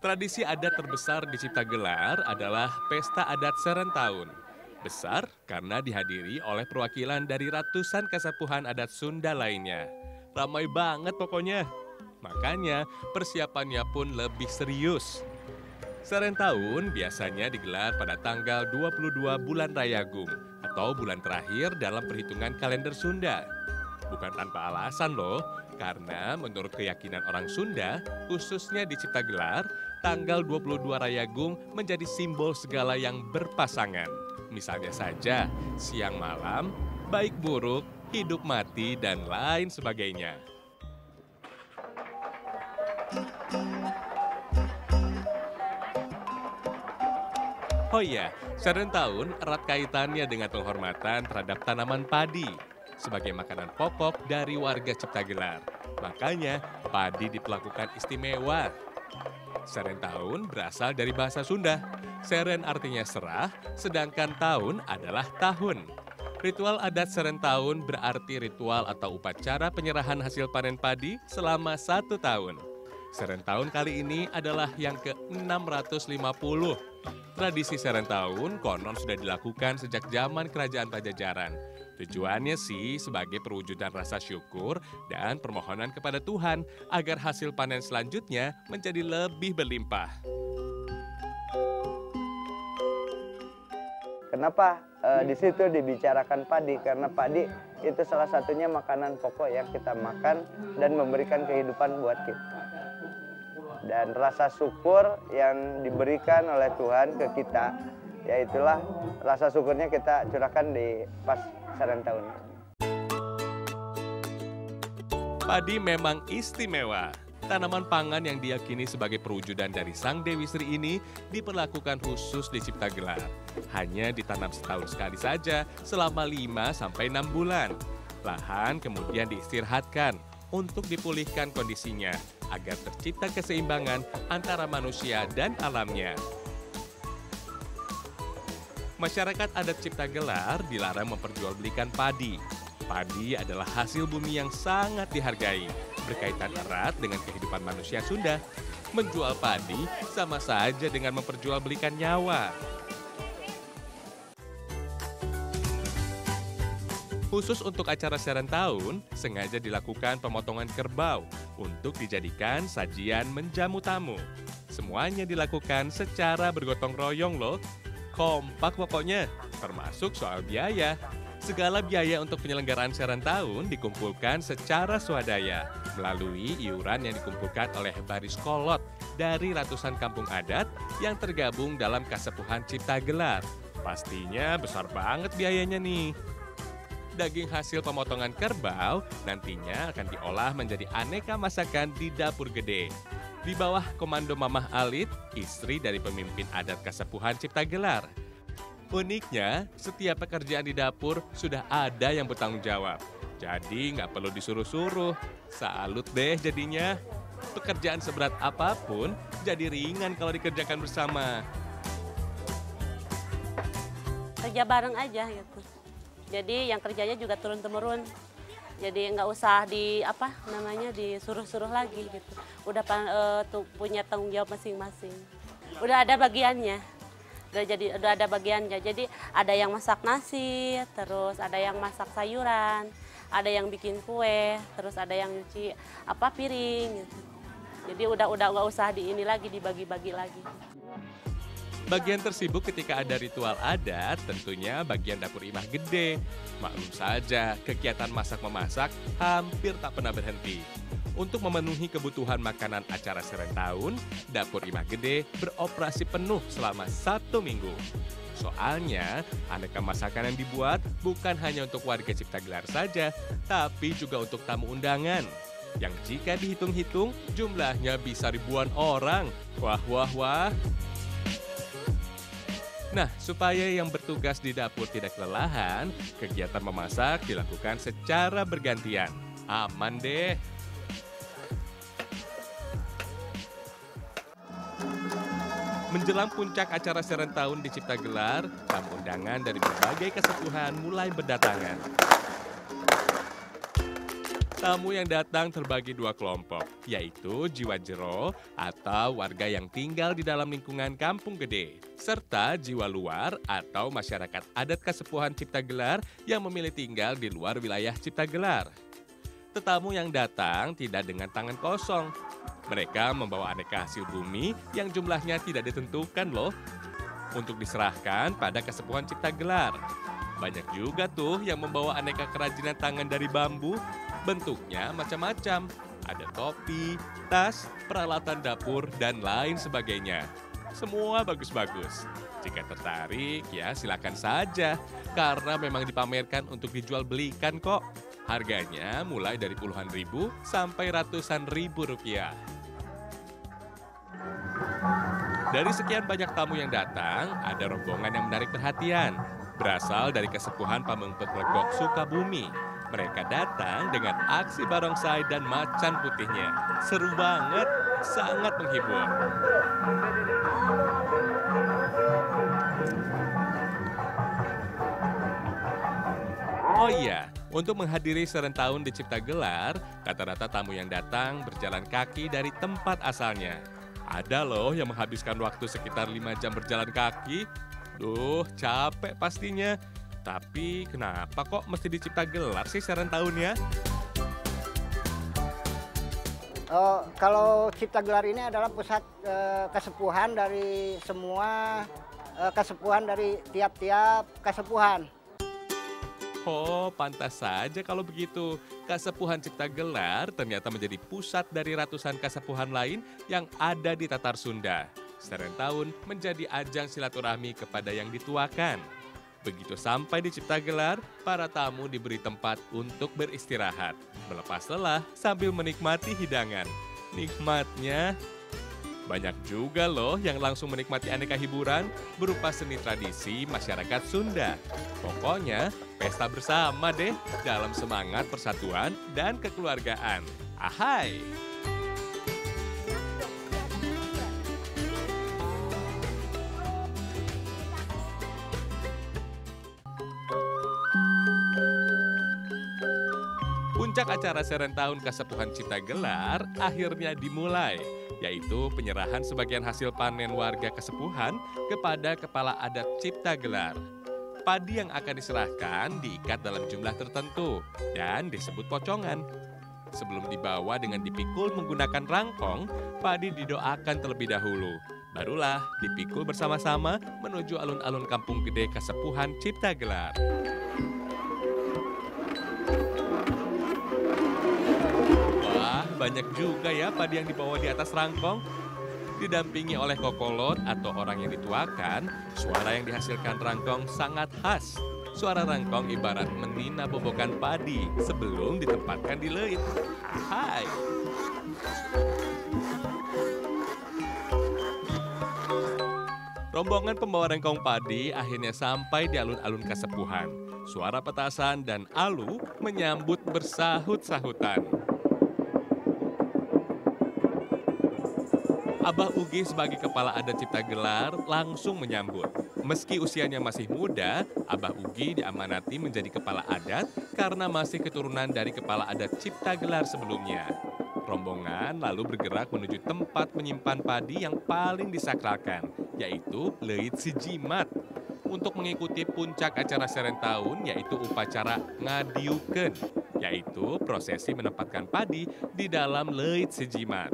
Tradisi adat terbesar di Ciptagelar adalah Pesta Adat Serentahun. Besar karena dihadiri oleh perwakilan dari ratusan kasapuhan adat Sunda lainnya. Ramai banget pokoknya. Makanya persiapannya pun lebih serius. Serentahun biasanya digelar pada tanggal 22 bulan Rayagung atau bulan terakhir dalam perhitungan kalender Sunda. Bukan tanpa alasan loh, karena menurut keyakinan orang Sunda, khususnya di Ciptagelar, tanggal 22 Rayagung menjadi simbol segala yang berpasangan. Misalnya saja, siang malam, baik buruk, hidup mati, dan lain sebagainya. Oh iya, Serentahun erat kaitannya dengan penghormatan terhadap tanaman padi sebagai makanan pokok dari warga Ciptagelar. Makanya, padi diperlakukan istimewa. Serentahun berasal dari bahasa Sunda. Seren artinya serah, sedangkan tahun adalah tahun. Ritual adat Serentahun berarti ritual atau upacara penyerahan hasil panen padi selama 1 tahun. Serentahun kali ini adalah yang ke-650. Tradisi Serentahun konon sudah dilakukan sejak zaman Kerajaan Pajajaran. Tujuannya sih sebagai perwujudan rasa syukur dan permohonan kepada Tuhan agar hasil panen selanjutnya menjadi lebih berlimpah. Kenapa di situ dibicarakan padi? Karena padi itu salah satunya makanan pokok yang kita makan dan memberikan kehidupan buat kita. Dan rasa syukur yang diberikan oleh Tuhan ke kita, yaitulah rasa syukurnya kita curahkan di pas Serentahun. Padi memang istimewa. Tanaman pangan yang diyakini sebagai perwujudan dari Sang Dewi Sri ini diperlakukan khusus di Ciptagelar. Hanya ditanam setahun sekali saja selama 5-6 bulan. Lahan kemudian diistirahatkan untuk dipulihkan kondisinya agar tercipta keseimbangan antara manusia dan alamnya. Masyarakat adat Ciptagelar dilarang memperjualbelikan padi. Padi adalah hasil bumi yang sangat dihargai, berkaitan erat dengan kehidupan manusia Sunda. Menjual padi sama saja dengan memperjualbelikan nyawa. Khusus untuk acara Serentahun, sengaja dilakukan pemotongan kerbau untuk dijadikan sajian menjamu tamu. Semuanya dilakukan secara bergotong royong loh. Kompak pokoknya, termasuk soal biaya. Segala biaya untuk penyelenggaraan Serentahun dikumpulkan secara swadaya melalui iuran yang dikumpulkan oleh Baris Kolot dari ratusan kampung adat yang tergabung dalam Kasepuhan Ciptagelar. Pastinya besar banget biayanya nih. Daging hasil pemotongan kerbau nantinya akan diolah menjadi aneka masakan di dapur gede. Di bawah komando Mamah Alit, istri dari pemimpin adat Kasepuhan Ciptagelar. Uniknya, setiap pekerjaan di dapur sudah ada yang bertanggung jawab. Jadi nggak perlu disuruh-suruh. Salut deh jadinya. Pekerjaan seberat apapun jadi ringan kalau dikerjakan bersama. Kerja bareng aja gitu. Jadi yang kerjanya juga turun-temurun. Jadi nggak usah disuruh-suruh lagi gitu. Udah punya tanggung jawab masing-masing. Udah ada bagiannya. Udah ada bagiannya. Jadi ada yang masak nasi, terus ada yang masak sayuran, ada yang bikin kue, terus ada yang nyuci piring gitu. Jadi udah nggak usah dibagi-bagi lagi. Bagian tersibuk ketika ada ritual adat tentunya bagian dapur Imah Gede. Maklum saja, kegiatan masak-memasak hampir tak pernah berhenti. Untuk memenuhi kebutuhan makanan acara Serentahun, dapur Imah Gede beroperasi penuh selama 1 minggu. Soalnya, aneka masakan yang dibuat bukan hanya untuk warga Ciptagelar saja, tapi juga untuk tamu undangan. Yang jika dihitung-hitung, jumlahnya bisa ribuan orang. Wah, wah, wah. Nah, supaya yang bertugas di dapur tidak kelelahan, kegiatan memasak dilakukan secara bergantian. Aman deh. Menjelang puncak acara Serentahun di Ciptagelar, tamu undangan dari berbagai kesepuhan mulai berdatangan. Tamu yang datang terbagi dua kelompok, yaitu jiwa jero atau warga yang tinggal di dalam lingkungan kampung gede, serta jiwa luar atau masyarakat adat Kasepuhan Ciptagelar yang memilih tinggal di luar wilayah Ciptagelar. Tetamu yang datang tidak dengan tangan kosong. Mereka membawa aneka hasil bumi yang jumlahnya tidak ditentukan loh, untuk diserahkan pada Kasepuhan Ciptagelar. Banyak juga tuh yang membawa aneka kerajinan tangan dari bambu. Bentuknya macam-macam, ada topi, tas, peralatan dapur, dan lain sebagainya. Semua bagus-bagus. Jika tertarik, ya silakan saja, karena memang dipamerkan untuk dijual belikan kok. Harganya mulai dari puluhan ribu sampai ratusan ribu rupiah. Dari sekian banyak tamu yang datang, ada rombongan yang menarik perhatian. Berasal dari Kasepuhan Pamengpeuk Legok, Sukabumi. Mereka datang dengan aksi barongsai dan macan putihnya. Seru banget, sangat menghibur. Oh iya, untuk menghadiri Serentahun di Ciptagelar, rata-rata tamu yang datang berjalan kaki dari tempat asalnya. Ada loh yang menghabiskan waktu sekitar 5 jam berjalan kaki. Duh, capek pastinya. Tapi kenapa kok mesti di Ciptagelar sih Serentahunnya? Kalau Ciptagelar ini adalah pusat kesepuhan dari semua kesepuhan dari tiap-tiap kesepuhan. Oh, pantas saja kalau begitu. Kasepuhan Ciptagelar ternyata menjadi pusat dari ratusan kasepuhan lain yang ada di Tatar Sunda. Serentahun menjadi ajang silaturahmi kepada yang dituakan. Begitu sampai di Ciptagelar, para tamu diberi tempat untuk beristirahat, melepas lelah sambil menikmati hidangan. Nikmatnya, banyak juga loh yang langsung menikmati aneka hiburan berupa seni tradisi masyarakat Sunda. Pokoknya, pesta bersama deh dalam semangat persatuan dan kekeluargaan. Ahai! Puncak acara Serentahun Kasepuhan Ciptagelar akhirnya dimulai, yaitu penyerahan sebagian hasil panen warga Kasepuhan kepada Kepala Adat Ciptagelar. Padi yang akan diserahkan diikat dalam jumlah tertentu dan disebut pocongan. Sebelum dibawa dengan dipikul menggunakan rangkong, padi didoakan terlebih dahulu. Barulah dipikul bersama-sama menuju alun-alun Kampung Gede Kasepuhan Ciptagelar. Banyak juga ya padi yang dibawa di atas rangkong. Didampingi oleh kokolot atau orang yang dituakan, suara yang dihasilkan rangkong sangat khas. Suara rangkong ibarat menina bobokan padi sebelum ditempatkan di leit. Hai! Rombongan pembawa rangkong padi akhirnya sampai di alun-alun Kasepuhan. Suara petasan dan alu menyambut bersahut-sahutan. Abah Ugi sebagai Kepala Adat Ciptagelar langsung menyambut. Meski usianya masih muda, Abah Ugi diamanati menjadi Kepala Adat karena masih keturunan dari Kepala Adat Ciptagelar sebelumnya. Rombongan lalu bergerak menuju tempat menyimpan padi yang paling disakralkan, yaitu Leit Sijimat. Untuk mengikuti puncak acara Serentahun, yaitu upacara ngadiukeun, yaitu prosesi menempatkan padi di dalam Leit Sijimat.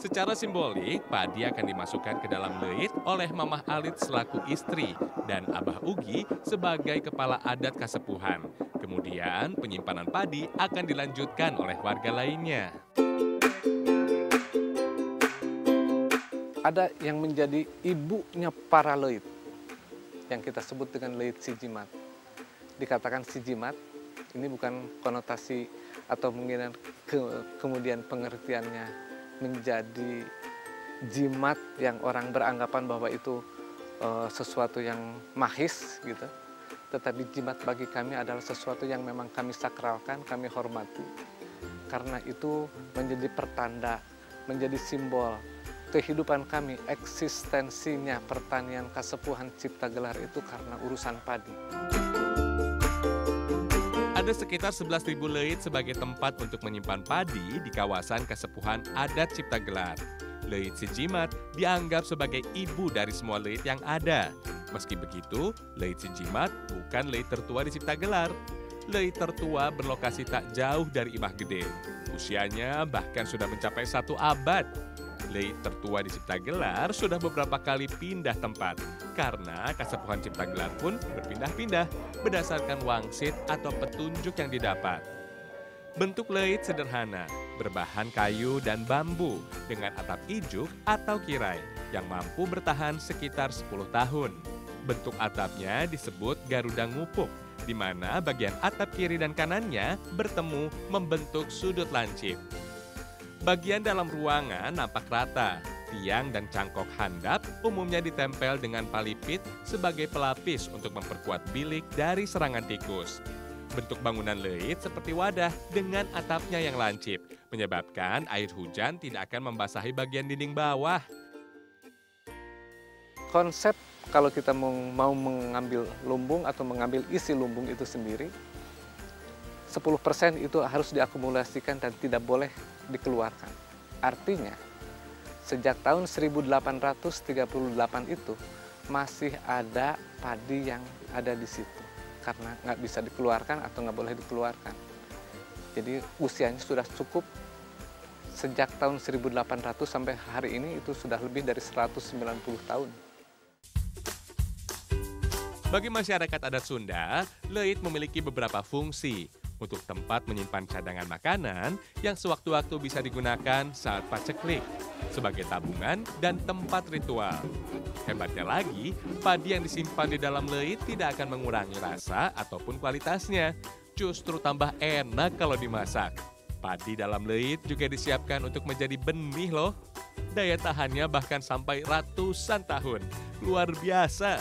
Secara simbolik, padi akan dimasukkan ke dalam leit oleh Mamah Alit selaku istri dan Abah Ugi sebagai Kepala Adat Kasepuhan. Kemudian penyimpanan padi akan dilanjutkan oleh warga lainnya. Ada yang menjadi ibunya para leit, yang kita sebut dengan Leit Sijimat. Dikatakan Sijimat, ini bukan konotasi atau mungkin kemudian pengertiannya menjadi jimat yang orang beranggapan bahwa itu sesuatu yang mahis gitu. Tetapi jimat bagi kami adalah sesuatu yang memang kami sakralkan, kami hormati. Karena itu menjadi pertanda, menjadi simbol kehidupan kami, eksistensinya pertanian Kasepuhan Ciptagelar itu karena urusan padi. Ada sekitar 11.000 leit sebagai tempat untuk menyimpan padi di kawasan Kesepuhan Adat Cipta Gelar. Leit Sijimat dianggap sebagai ibu dari semua leit yang ada. Meski begitu, Leit Sijimat bukan leit tertua di Cipta Gelar. Leit tertua berlokasi tak jauh dari Imah Gede. Usianya bahkan sudah mencapai 1 abad. Leit tertua di Cipta Gelar sudah beberapa kali pindah tempat karena Kasepuhan Cipta Gelar pun berpindah-pindah berdasarkan wangsit atau petunjuk yang didapat. Bentuk leit sederhana, berbahan kayu dan bambu dengan atap ijuk atau kirai yang mampu bertahan sekitar 10 tahun. Bentuk atapnya disebut Garuda Ngupuk, di mana bagian atap kiri dan kanannya bertemu membentuk sudut lancip. Bagian dalam ruangan nampak rata. Tiang dan cangkok handap umumnya ditempel dengan palipit sebagai pelapis untuk memperkuat bilik dari serangan tikus. Bentuk bangunan leit seperti wadah dengan atapnya yang lancip, menyebabkan air hujan tidak akan membasahi bagian dinding bawah. Konsep kalau kita mau mengambil lumbung atau mengambil isi lumbung itu sendiri, 10% itu harus diakumulasikan dan tidak boleh dikeluarkan. Artinya, sejak tahun 1838 itu masih ada padi yang ada di situ karena nggak bisa dikeluarkan atau nggak boleh dikeluarkan. Jadi usianya sudah cukup sejak tahun 1800 sampai hari ini itu sudah lebih dari 190 tahun. Bagi masyarakat adat Sunda, leit memiliki beberapa fungsi. Untuk tempat menyimpan cadangan makanan yang sewaktu-waktu bisa digunakan saat paceklik, sebagai tabungan dan tempat ritual. Hebatnya lagi, padi yang disimpan di dalam leit tidak akan mengurangi rasa ataupun kualitasnya. Justru tambah enak kalau dimasak. Padi dalam leit juga disiapkan untuk menjadi benih loh. Daya tahannya bahkan sampai ratusan tahun. Luar biasa.